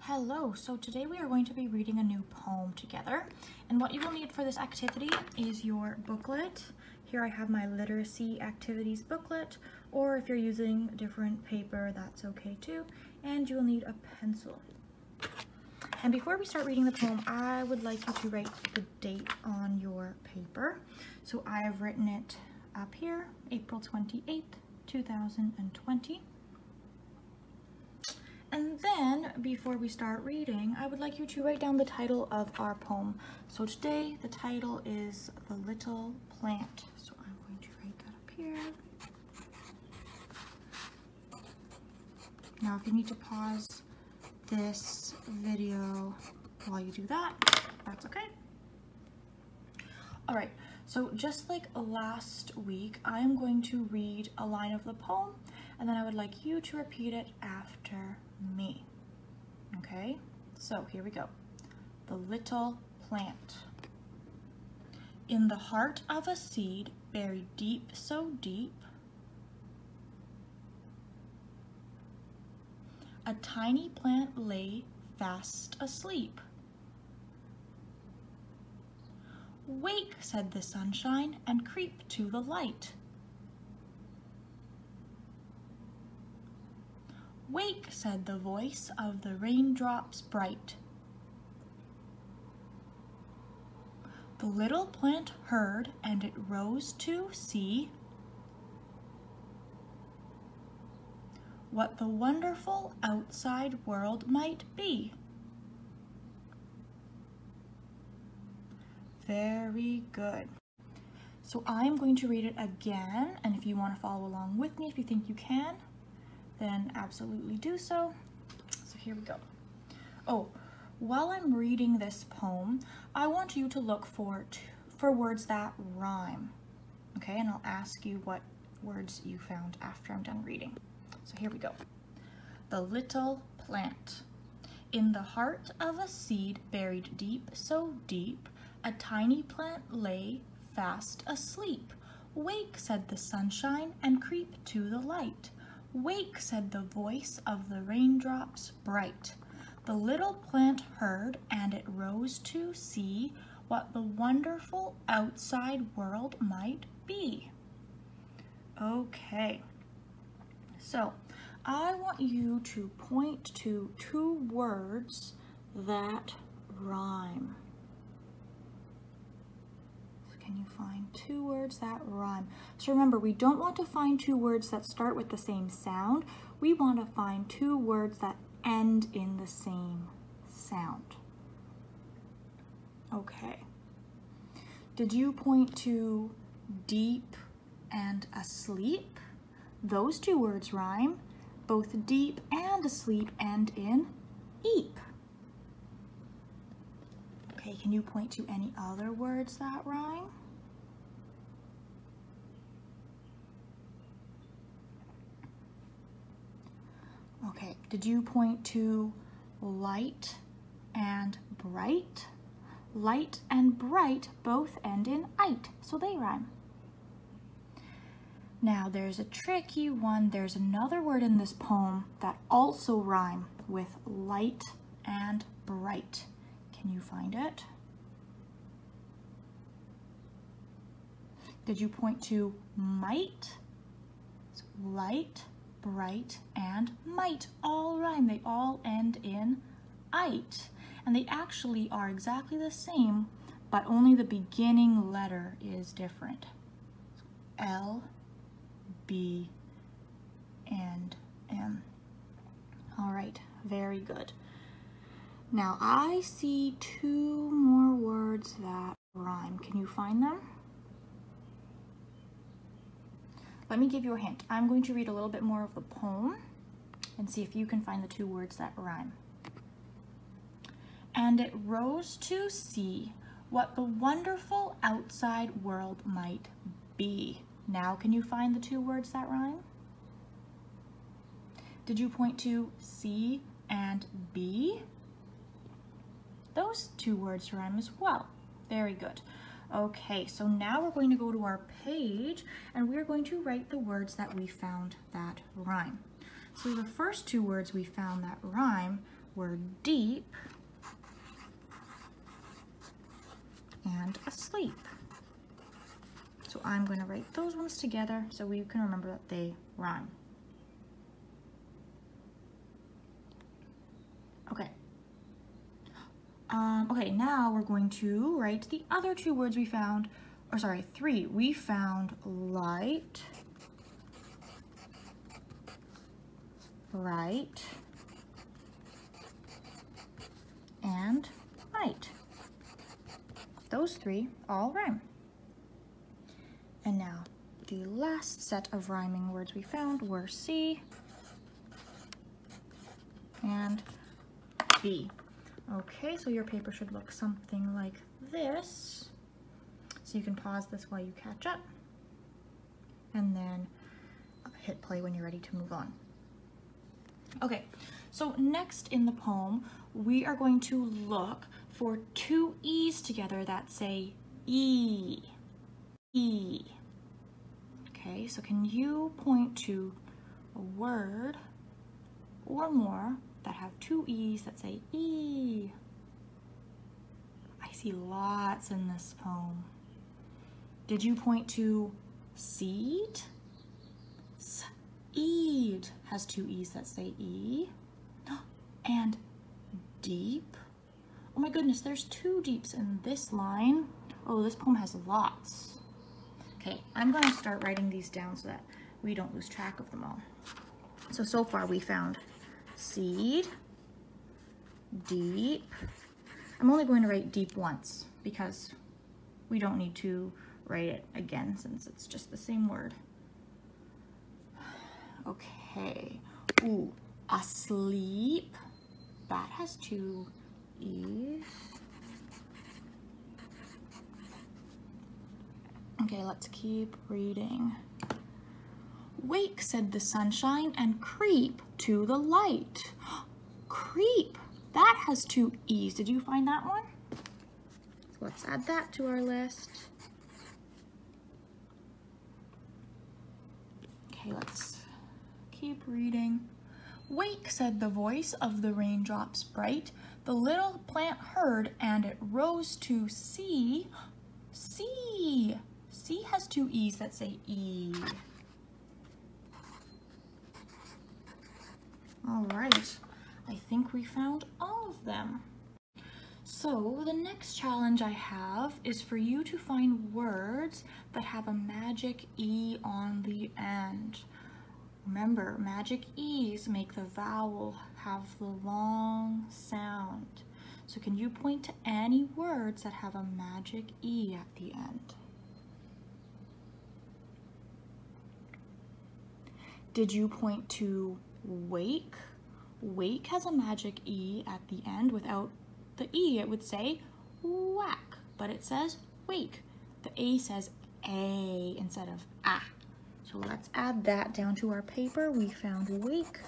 Hello, so today we are going to be reading a new poem together, and what you will need for this activity is your booklet. Here I have my literacy activities booklet, or if you're using different paper, that's okay too, and you'll need a pencil. And before we start reading the poem, I would like you to write the date on your paper. So I have written it up here, April 28th, 2020. And then, before we start reading, I would like you to write down the title of our poem. So today, the title is The Little Plant. So I'm going to write that up here. Now, if you need to pause this video while you do that, that's okay. All right, so just like last week, I am going to read a line of the poem, and then I would like you to repeat it after me. Okay, so here we go. The little plant. In the heart of a seed buried deep, so deep, a tiny plant lay fast asleep. Wake, said the sunshine, and creep to the light. Wake, said the voice of the raindrops bright. The little plant heard, and it rose to see what the wonderful outside world might be. Very good. So I'm going to read it again, and if you want to follow along with me, if you think you can, then absolutely do so. So here we go. Oh, while I'm reading this poem, I want you to look for words that rhyme. Okay, and I'll ask you what words you found after I'm done reading. So here we go. The little plant. In the heart of a seed buried deep, so deep, a tiny plant lay fast asleep. Wake, said the sunshine, and creep to the light. Wake, said the voice of the raindrops bright. The little plant heard, and it rose to see what the wonderful outside world might be. Okay, so I want you to point to two words that rhyme. Can you find two words that rhyme? So remember, we don't want to find two words that start with the same sound. We want to find two words that end in the same sound. Okay. Did you point to deep and asleep? Those two words rhyme. Both deep and asleep end in eep. Okay, can you point to any other words that rhyme? Okay, did you point to light and bright? Light and bright both end in ite, so they rhyme. Now there's a tricky one. There's another word in this poem that also rhyme with light and bright. Can you find it? Did you point to might? So light, bright, and might all rhyme. They all end in ite. And they actually are exactly the same, but only the beginning letter is different. L, B, and M. All right, very good. Now I see two more words that rhyme. Can you find them? Let me give you a hint. I'm going to read a little bit more of the poem and see if you can find the two words that rhyme. And it rose to see what the wonderful outside world might be. Now can you find the two words that rhyme? Did you point to C and B? Those two words rhyme as well. Very good. Okay, so now we're going to go to our page and we're going to write the words that we found that rhyme. So the first two words we found that rhyme were deep and asleep. So I'm going to write those ones together so we can remember that they rhyme. Okay. Okay, now we're going to write the other two words we found, or sorry, three. We found light, right, and night. Those three all rhyme. And now the last set of rhyming words we found were C and B. Okay, so your paper should look something like this. So you can pause this while you catch up and then hit play when you're ready to move on. Okay, so next in the poem, we are going to look for two E's together that say E. E. Okay, so can you point to a word or more that have two E's that say E? I see lots in this poem. Did you point to seed? Seed has two E's that say E. And deep. Oh my goodness, there's two deeps in this line. Oh, this poem has lots. Okay, I'm going to start writing these down so that we don't lose track of them all. So far we found seed, deep. I'm only going to write deep once because we don't need to write it again since it's just the same word. Okay. Ooh, asleep. That has two E's. Okay, let's keep reading. Wake, said the sunshine, and creep to the light. Creep. That has two E's. Did you find that one? So let's add that to our list. Okay, let's keep reading. Wake, said the voice of the raindrops bright. The little plant heard, and it rose to see. See. C has two E's that say E. All right, I think we found all of them. So the next challenge I have is for you to find words that have a magic E on the end. Remember, magic E's make the vowel have the long sound. So can you point to any words that have a magic E at the end? Did you point to wake? Wake has a magic E at the end. Without the E, it would say whack, but it says wake. The A says A instead of A. So let's add that down to our paper. We found wake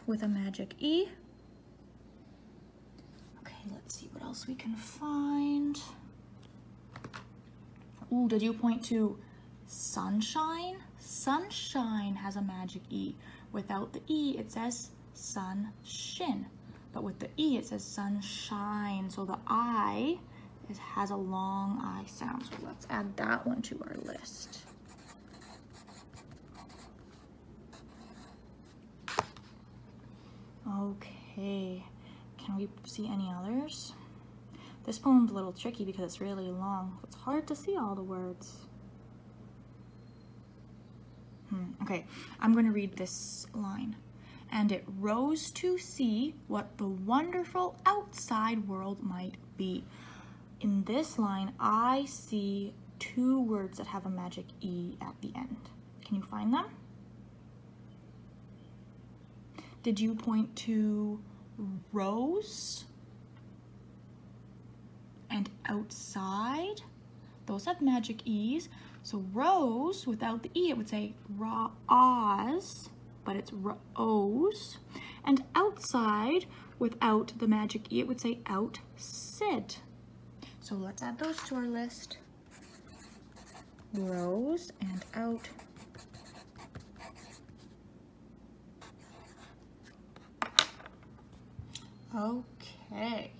with a magic E. Okay, let's see what else we can find. Ooh, did you point to sunshine? Sunshine has a magic E. Without the E, it says sunshin. But with the E, it says sunshine. So the I has a long I sound. So let's add that one to our list. Okay, can we see any others? This poem's a little tricky because it's really long. It's hard to see all the words. Okay, I'm going to read this line. And it rose to see what the wonderful outside world might be. In this line, I see two words that have a magic E at the end. Can you find them? Did you point to rose and outside? Those have magic E's. So rose, without the E, it would say ra-oz, but it's ra-oz. And outside, without the magic E, it would say out-sid. So let's add those to our list. Rose and out. Okay.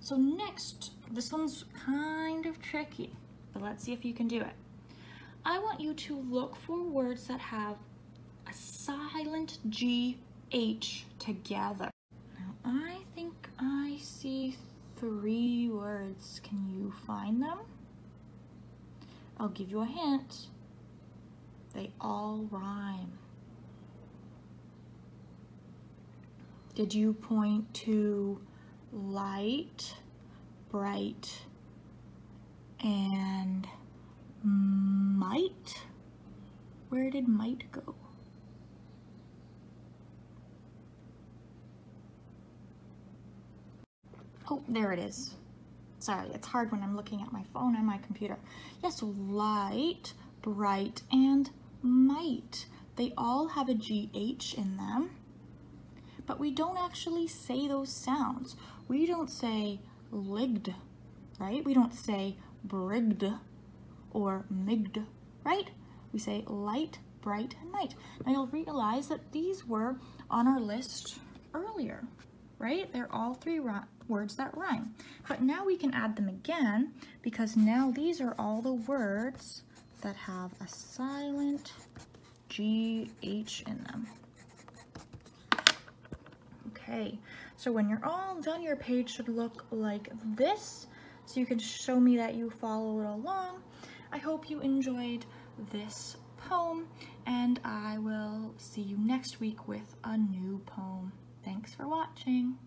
So next, this one's kind of tricky, but let's see if you can do it. I want you to look for words that have a silent G-H together. Now, I think I see 3 words. Can you find them? I'll give you a hint. They all rhyme. Did you point to light, bright, and might? Where did might go? Oh, there it is. Sorry, it's hard when I'm looking at my phone and my computer. Yes, light, bright, and might. They all have a GH in them, but we don't actually say those sounds. We don't say ligged, right? We don't say brigged or migged, right? We say light, bright, and might. Now you'll realize that these were on our list earlier, right? They're all 3 words that rhyme. But now we can add them again because now these are all the words that have a silent GH in them. Okay, so when you're all done, your page should look like this. So you can show me that you followed along. I hope you enjoyed this poem, and I will see you next week with a new poem. Thanks for watching.